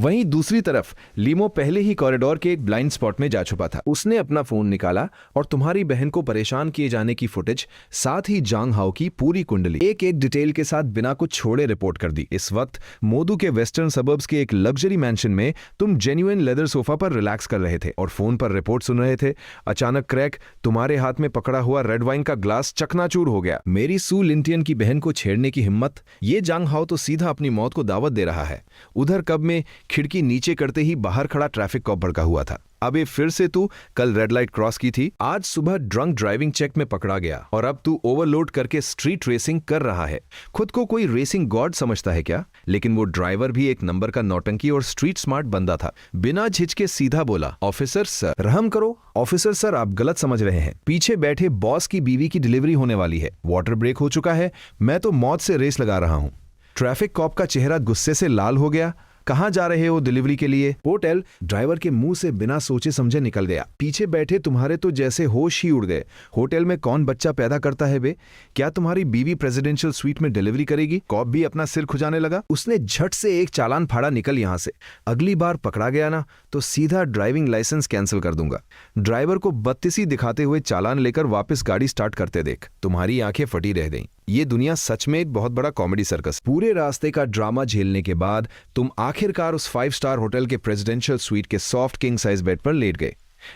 वहीं दूसरी तरफ लीमो पहले ही कॉरिडोर के एक ब्लाइंड स्पॉट में जा छुपा था। उसने अपना फोन निकाला और तुम्हारी बहन को परेशान किए जाने की फुटेज, साथ ही जांग हाओ की पूरी कुंडली एक एक डिटेल के साथ बिना कुछ छोड़े रिपोर्ट कर दी। इस वक्त मोदू के वेस्टर्न सबर्ब्स के एक लग्जरी मैंशन में तुम जेन्युइन लेदर सोफा पर रिलैक्स कर रहे थे और फोन पर रिपोर्ट सुन रहे थे। अचानक क्रैक, तुम्हारे हाथ में पकड़ा हुआ रेड वाइन का ग्लास चकनाचूर हो गया। मेरी सू लिंटियन की बहन को छेड़ने की हिम्मत, ये जांग हाओ तो सीधा अपनी मौत को दावत दे रहा है। उधर कब में खिड़की नीचे करते ही बाहर खड़ा ट्रैफिक कॉप भड़का हुआ था। अबे फिर से तू कल रेड लाइट क्रॉस की थी, आज सुबह ड्रंक ड्राइविंग चेक में पकड़ा गया और अब तू ओवरलोड करके स्ट्रीट रेसिंग कर रहा है। खुद को कोई रेसिंग गॉड समझता है क्या? लेकिन वो ड्राइवर भी एक नंबर का नौटंकी और स्ट्रीट स्मार्ट बंदा था। बिना झिझके सीधा बोला, ऑफिसर सर रहम करो। ऑफिसर सर आप गलत समझ रहे हैं, पीछे बैठे बॉस की बीवी की डिलीवरी होने वाली है, वाटर ब्रेक हो चुका है, मैं तो मौत से रेस लगा रहा हूं। ट्रैफिक कॉप का चेहरा गुस्से से लाल हो गया। कहां जा रहे हो डिलीवरी के लिए? होटल। ड्राइवर के मुंह से बिना सोचे समझे निकल गया। पीछे बैठे तुम्हारे तो जैसे होश ही उड़ गए। होटल में कौन बच्चा पैदा करता है बे? क्या तुम्हारी बीवी प्रेसिडेंशियल स्वीट में डिलीवरी करेगी? कॉप भी अपना सिर खुजाने लगा। उसने झट से एक चालान फाड़ा, निकल यहां से। अगली बार पकड़ा गया ना तो सीधा ड्राइविंग लाइसेंस कैंसिल कर दूंगा। ड्राइवर को बत्तीसी दिखाते हुए चालान लेकर वापस गाड़ी स्टार्ट करते देख तुम्हारी आंखें फटी रह गईं। ये दुनिया सच में एक बहुत बड़ा कॉमेडी सर्कस। पूरे रास्ते का ड्रामा झेलने के बाद तुम आखिरकार उस 5 स्टार होटल के प्रेसिडेंशियल स्वीट के सॉफ्ट किंग साइज बेड पर लेट गए।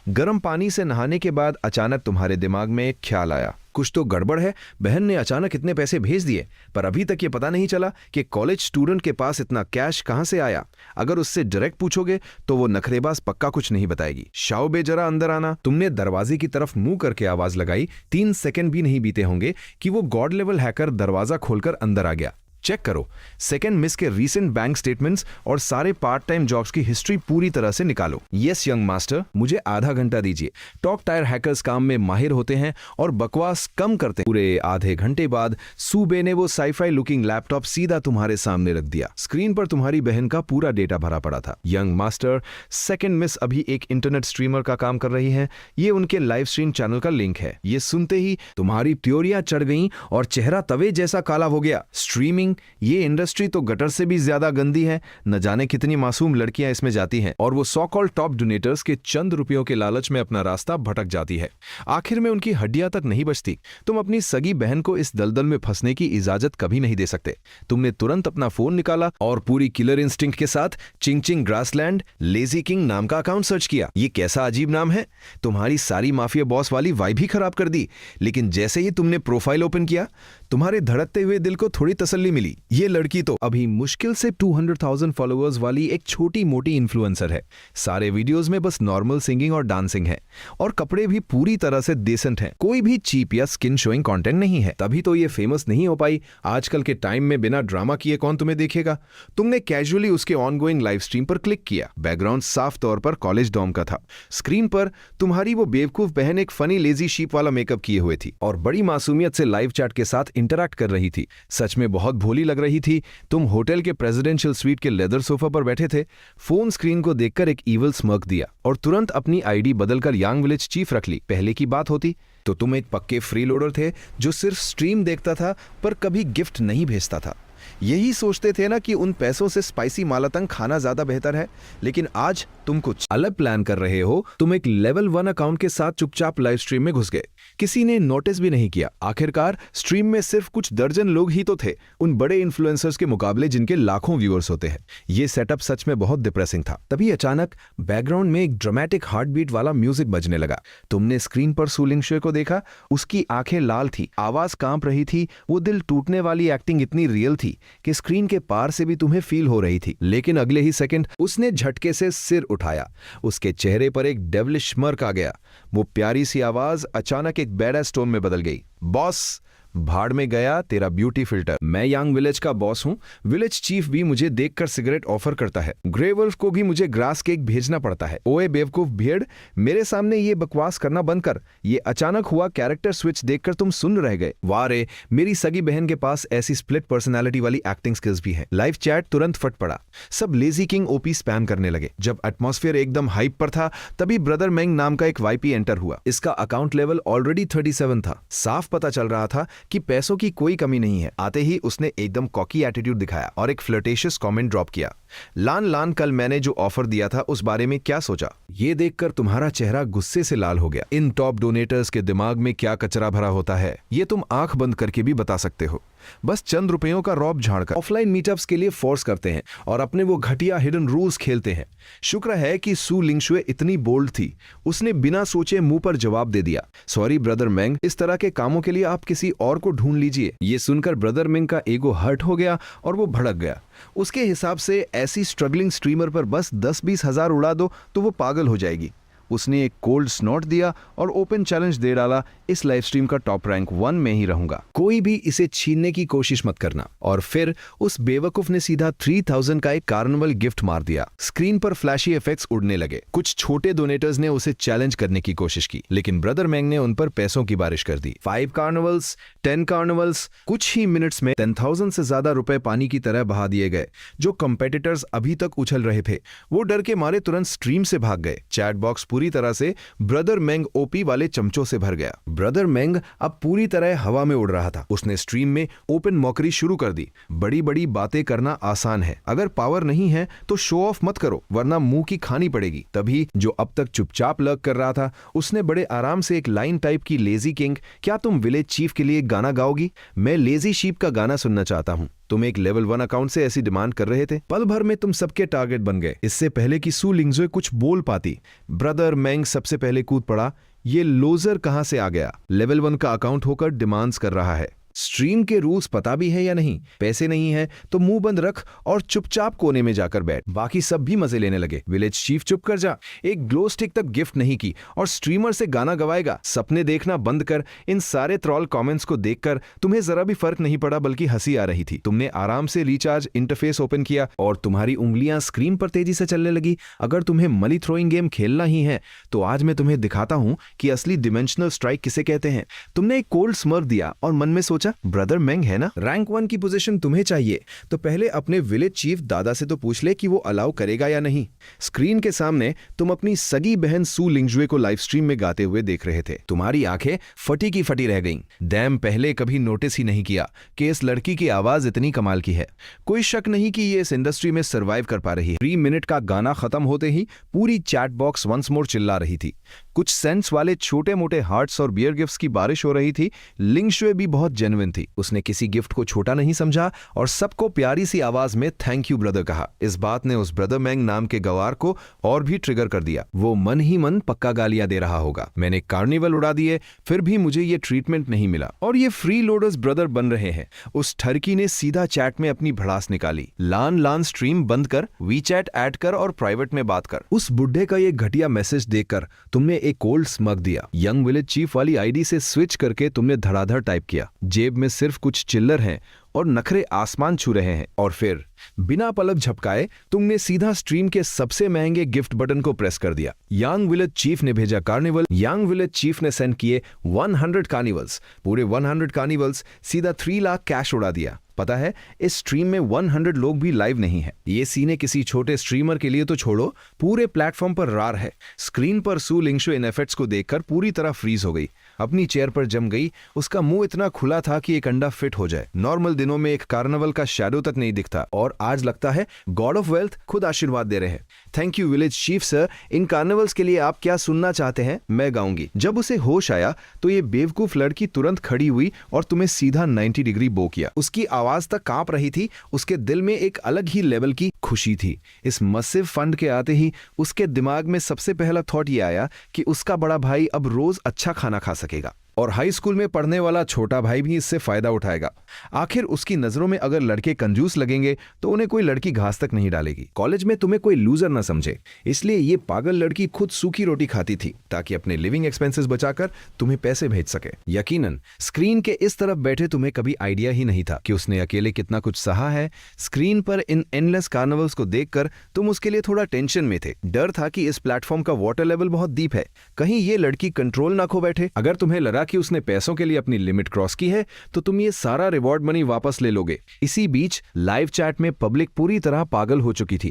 गर्म पानी से नहाने के बाद अचानक तुम्हारे दिमाग में एक ख्याल आया, कुछ तो गड़बड़ है। बहन ने अचानक इतने पैसे भेज दिए, पर अभी तक ये पता नहीं चला कि कॉलेज स्टूडेंट के पास इतना कैश कहां से आया। अगर उससे डायरेक्ट पूछोगे तो वो नखरेबाज पक्का कुछ नहीं बताएगी। शाओ बे जरा अंदर आना। तुमने दरवाजे की तरफ मुंह करके आवाज लगाई। 3 सेकंड भी नहीं बीते होंगे कि वो गॉड लेवल हैकर दरवाजा खोलकर अंदर आ गया। चेक करो सेकंड मिस के रीसेंट बैंक स्टेटमेंट्स और सारे पार्ट टाइम जॉब्स की हिस्ट्री पूरी तरह से निकालो। यस यंग मास्टर, मुझे आधा घंटा दीजिए। टॉक टायर हैकर्स काम में माहिर होते हैं और बकवास कम करते हैं। पूरे आधे घंटे बाद सूबे ने वो साईफाई लुकिंग लैपटॉप सीधा तुम्हारे सामने रख दिया। स्क्रीन पर तुम्हारी बहन का पूरा डेटा भरा पड़ा था। यंग मास्टर, सेकंड मिस अभी एक इंटरनेट स्ट्रीमर का काम कर रही है। ये उनके लाइव स्ट्रीम चैनल का लिंक है। ये सुनते ही तुम्हारी त्योरियां चढ़ गईं और चेहरा तवे जैसा काला हो गया। स्ट्रीमिंग, ये इंडस्ट्री तो गटर से भी ज्यादा गंदी है। न जाने कितनी मासूम लड़कियां इसमें जाती हैं और वो सो कॉल्ड टॉप डोनेटर्स के चंद रुपयों के लालच में अपना रास्ता भटक जाती है। आखिर में उनकी हड्डियां तक नहीं बचती। तुम अपनी सगी बहन को इस दलदल में फंसने की इजाजत कभी नहीं दे सकते। तुमने तुरंत अपना फोन निकाला और पूरी किलर इंस्टिंक्ट के साथ चिंग ग्रासलैंड लेजी किंग नाम का अकाउंट सर्च किया। ये कैसा अजीब नाम है? तुम्हारी सारी माफिया बॉस वाली वाइब ही खराब कर दी। लेकिन जैसे ही तुमने प्रोफाइल ओपन किया, तुम्हारे धड़कते हुए दिल को थोड़ी तसल्ली मिली। ये लड़की तो अभी मुश्किल से 200,000 फॉलोअर्स वाली एक छोटी मोटी इन्फ्लुएंसर है। सारे वीडियोस में बस नॉर्मल सिंगिंग और डांसिंग है और कपड़े भी पूरी तरह से डिसेंट हैं। कोई भी चीप या स्किन शोइंग कंटेंट नहीं है। तभी तो ये फेमस नहीं हो पाई। आजकल के टाइम में बिना ड्रामा किए कौन तुम्हें देखेगा? तुमने कैजुअली उसके ऑनगोइंग लाइव स्ट्रीम पर क्लिक किया। बैकग्राउंड साफ तौर पर कॉलेज डॉम का था। स्क्रीन पर तुम्हारी वो बेवकूफ बहन एक फनी लेजी शीप वाला मेकअप किए हुए थी और बड़ी मासूमियत से लाइव चैट के साथ इंटरैक्ट कर रही थी। सच में बहुत भोली लग रही थी। तुम होटल के प्रेसिडेंशियल स्वीट के लेदर सोफा पर बैठे थे। फोन स्क्रीन को देखकर एक ईवल स्मर्क दिया और तुरंत अपनी आईडी बदलकर यांग विलेज चीफ रख ली। पहले की बात होती तो तुम एक पक्के फ्री लोडर थे जो सिर्फ स्ट्रीम देखता था पर कभी गिफ्ट नहीं भेजता था। यही सोचते थे ना कि उन पैसों से स्पाइसी मालातंग खाना ज्यादा बेहतर है। लेकिन आज तुम कुछ अलग प्लान कर रहे हो। तुम एक लेवल 1 अकाउंट के साथ चुपचाप लाइव स्ट्रीम में घुस गए। किसी ने नोटिस भी नहीं किया। आखिरकार स्ट्रीम में सिर्फ कुछ दर्जन लोग ही तो थे, उन बड़े इन्फ्लुएंसर्स के मुकाबले जिनके लाखों व्यूअर्स होते हैं। ये सेटअप सच में बहुत डिप्रेसिंग था। तभी अचानक बैकग्राउंड में एक ड्रामेटिक हार्ट बीट वाला म्यूजिक बजने लगा। तुमने स्क्रीन पर सू लिंगशुए को देखा। उसकी आंखें लाल थी, आवाज कांप रही थी। वो दिल टूटने वाली एक्टिंग इतनी रियल थी कि स्क्रीन के पार से भी तुम्हें फील हो रही थी। लेकिन अगले ही सेकंड उसने झटके से सिर उठाया। उसके चेहरे पर एक डेविलिश स्mirk आ गया। वो प्यारी सी आवाज अचानक एक बैडएस टोन में बदल गई। बॉस, भाड़ में गया तेरा ब्यूटी फिल्टर। मैं यांग विलेज का बॉस हूं। विलेज चीफ भी मुझे देखकर सिगरेट ऑफर करता है। ग्रे वुल्फ को भी मुझे ग्रास केक भेजना पड़ता है। ओए बेवकूफ भेड़, मेरे सामने ये बकवास करना बंद कर। ये अचानक हुआ कैरेक्टर स्विच देखकर तुम सुन रह गए। वाह रे, मेरी सगी बहन के पास ऐसी स्प्लिट पर्सनैलिटी वाली एक्टिंग स्किल्स भी है। लाइव चैट तुरंत फट पड़ा। सब लेजी किंग ओपी स्पैम करने लगे। जब एटमॉस्फेयर एकदम हाइप पर था तभी ब्रदर मेंग नाम का एक वाईपी एंटर हुआ। इसका अकाउंट लेवल ऑलरेडी 37 था। साफ पता चल रहा था कि पैसों की कोई कमी नहीं है। आते ही उसने एकदम कॉकी एटीट्यूड दिखाया और एक फ्लर्टेशियस कमेंट ड्रॉप किया। लान लान, कल मैंने जो ऑफर दिया था उस बारे में क्या सोचा? ये देखकर तुम्हारा चेहरा गुस्से से लाल हो गया। इन टॉप डोनेटर्स के दिमाग में क्या कचरा भरा होता है, ये तुम आंख बंद करके भी बता सकते हो। बस चंद रुपयों का रौब झाड़कर ऑफलाइन मीटअप्स के लिए फोर्स करते हैं और अपने वो घटिया हिडन रूल्स खेलते हैं। शुक्र है कि सू लिंगशुए इतनी बोल्ड थी, उसने बिना सोचे मुंह पर जवाब दे दिया, सॉरी ब्रदर मेंग, इस तरह के कामों के लिए आप किसी और को ढूंढ लीजिए। ये सुनकर ब्रदर मेंग का ईगो हर्ट हो गया और वो भड़क गया। उसके हिसाब से ऐसी स्ट्रगलिंग स्ट्रीमर पर बस 10-20 हजार उड़ा दो तो वो पागल हो जाएगी। उसने एक कोल्ड स्नॉट दिया और ओपन चैलेंज दे डाला, इस लाइव स्ट्रीम का टॉप रैंक 1 में ही रहूंगा, कोई भी इसे छीनने की कोशिश मत करना। और फिर उस बेवकूफ ने सीधा 3000 का एक कार्निवल गिफ्ट मार दिया। स्क्रीन पर फ्लैशी इफेक्ट्स उड़ने लगे। कुछ छोटे डोनेटर्स ने उसे चैलेंज करने की कोशिश की, लेकिन ब्रदर मैंग ने उन पर पैसों की बारिश कर दी। 5 कार्निवल्स, 10 कार्निवल्स, कुछ ही मिनट्स में 10,000 से ज्यादा रुपए पानी की तरह बहा दिए गए। जो कंपेटिटर्स अभी तक उछल रहे थे वो डर के मारे तुरंत स्ट्रीम से भाग गए। चैट बॉक्स पूरी तरह से ब्रदर मेंग ओपी वाले चमचों से भर गया। ब्रदर मेंग अब पूरी तरह हवा में उड़ रहा था। उसने स्ट्रीम में ओपन मॉकरी शुरू कर दी। बड़ी बड़ी बातें करना आसान है, अगर पावर नहीं है तो शो ऑफ मत करो वरना मुंह की खानी पड़ेगी। तभी जो अब तक चुपचाप लर्क कर रहा था उसने बड़े आराम से एक लाइन टाइप की, लेजी किंग, क्या तुम विलेज चीफ के लिए गाना गाओगी? मैं लेजी शीप का गाना सुनना चाहता हूँ। तुम एक लेवल 1 अकाउंट से ऐसी डिमांड कर रहे थे, पल भर में तुम सबके टारगेट बन गए। इससे पहले कि सू लिंगजुए कुछ बोल पाती, ब्रदर मेंग सबसे पहले कूद पड़ा। ये लोजर कहां से आ गया? लेवल 1 का अकाउंट होकर डिमांड्स कर रहा है। स्ट्रीम के रूल्स पता भी है या नहीं? पैसे नहीं है तो मुंह बंद रख और चुपचाप कोने में जाकर बैठ। बाकी सब भी मजे लेने लगे। विलेज चीफ चुप कर जा, एक ग्लो स्टिक तक गिफ्ट नहीं की और स्ट्रीमर से गाना गवाएगा। सपने देखना बंद कर। इन सारे ट्रॉल कमेंट्स को देखकर तुम्हें जरा भी फर्क नहीं पड़ा, बल्कि हंसी आ रही थी। तुमने आराम से रिचार्ज इंटरफेस ओपन किया और तुम्हारी उंगलियां स्क्रीन पर तेजी से चलने लगी। अगर तुम्हें मनी थ्रोइंग गेम खेलना ही है तो आज मैं तुम्हें दिखाता हूं कि असली डिमेंशनल स्ट्राइक किसे कहते हैं। तुमने एक कोल्ड स्मर्क दिया और मन में सोचा, ब्रदर मेंग है ना, रैंक 1 की पोजीशन तुम्हें चाहिए तो पहले अपने विलेज चीफ दादा से तो पूछ ले कि वो अलाउ करेगा या नहीं। स्क्रीन के सामने तुम अपनी सगी बहन सू लिंगजुए को लाइव स्ट्रीम में गाते हुए देख रहे थे। तुम्हारी आंखें फटी की फटी रह गईं। डैम, पहले कभी नोटिस ही नहीं किया कि इस लड़की की आवाज इतनी कमाल की है। कोई शक नहीं कि ये इस इंडस्ट्री में सर्वाइव कर पा रही है। 3 मिनट का गाना खत्म होते ही पूरी चैट बॉक्स वंस मोर चिल्ला रही थी। कुछ सेंस वाले छोटे मोटे हार्ट्स और बियर गिफ्ट्स की बारिश हो रही थी। लिंगशुए भी बहुत जेन्युइन थी। उसने किसी गिफ्ट को छोटा नहीं समझा और सबको प्यारी सी आवाज में थैंक यू ब्रदर कहा। इस बात ने उस ब्रदर मेंग नाम के गवार को और भी ट्रिगर कर दिया। वो मन ही मन पक्का गालियां दे रहा होगा, मैंने कार्निवल उड़ा दिए फिर भी मुझे ये ट्रीटमेंट नहीं मिला और ये फ्री लोडर्स ब्रदर बन रहे हैं। उस ठरकी ने सीधा चैट में अपनी भड़ास निकाली। लान लान स्ट्रीम बंद कर, वी चैट ऐड कर और प्राइवेट में बात कर। उस बुढ़े का ये घटिया मैसेज देखकर तुमने एक कोल्ड स्मग दिया। यंग विलेज चीफ वाली आईडी से स्विच करके तुमने धड़ाधड़ टाइप किया। जेब में सिर्फ कुछ चिल्लर हैं और नखरे आसमान छू रहे हैं। और फिर बिना पलक झपकाए तुमने सीधा स्ट्रीम के सबसे महंगे गिफ्ट बटन को प्रेस कर दिया। यांग विलेज चीफ ने भेजा कार्निवल। यांग विलेज चीफ ने सेंड किए 100 कार्निवल्स। पूरे 100 कार्निवल्स, सीधा 3 लाख कैश उड़ा दिया। पता है इस स्ट्रीम में 100 लोग भी लाइव नहीं है। ये सीने किसी छोटे स्ट्रीमर के लिए तो छोड़ो, पूरे प्लेटफॉर्म पर रार है। स्क्रीन पर सू लिंगशुए इन एफेक्ट्स को देखकर पूरी तरह फ्रीज हो गई, अपनी चेयर पर जम गई। उसका मुंह इतना खुला था कि एक अंडा फिट हो जाए। नॉर्मल दिनों में एक कार्निवल का शैडो तक नहीं दिखता और आज लगता है गॉड ऑफ वेल्थ खुद आशीर्वाद दे रहे हैं। Thank you village chief sir, in carnivals के लिए आप क्या सुनना चाहते हैं मैं गाऊंगी। जब उसे होश आया तो ये बेवकूफ लड़की तुरंत खड़ी हुई और तुम्हें सीधा 90 डिग्री बो किया। उसकी आवाज तक कांप रही थी। उसके दिल में एक अलग ही लेवल की खुशी थी। इस मसिव फंड के आते ही उसके दिमाग में सबसे पहला थॉट ये आया कि उसका बड़ा भाई अब रोज अच्छा खाना खा सकेगा और हाई स्कूल में पढ़ने वाला छोटा भाई भी इससे फायदा उठाएगा। आखिर उसकी नजरों में अगर लड़के कंजूस लगेंगे तो उन्हें कोई लड़की घास तक नहीं डालेगी। कॉलेज में तुम्हें कोई लूजर ना समझे, इसलिए ये पागल लड़की खुद सूखी रोटी खाती थी ताकि अपने लिविंग एक्सपेंसेस बचाकर तुम्हें पैसे भेज सके। यकीनन स्क्रीन के इस तरफ बैठे तुम्हें कभी आइडिया ही नहीं था कि उसने अकेले कितना कुछ सहा है। स्क्रीन पर इन एंडलेस कार्निवल्स को देखकर तुम उसके लिए थोड़ा टेंशन में थे। डर था कि इस प्लेटफॉर्म का वाटर लेवल बहुत डीप है, कहीं ये लड़की कंट्रोल ना खो बैठे। अगर तुम्हें लगा कि उसने पैसों के लिए अपनी लिमिट क्रॉस की है तो तुम ये सारा रिवॉर्ड मनी वापस ले लोगे। इसी बीच लाइव चैट में पब्लिक पूरी तरह पागल हो चुकी थी।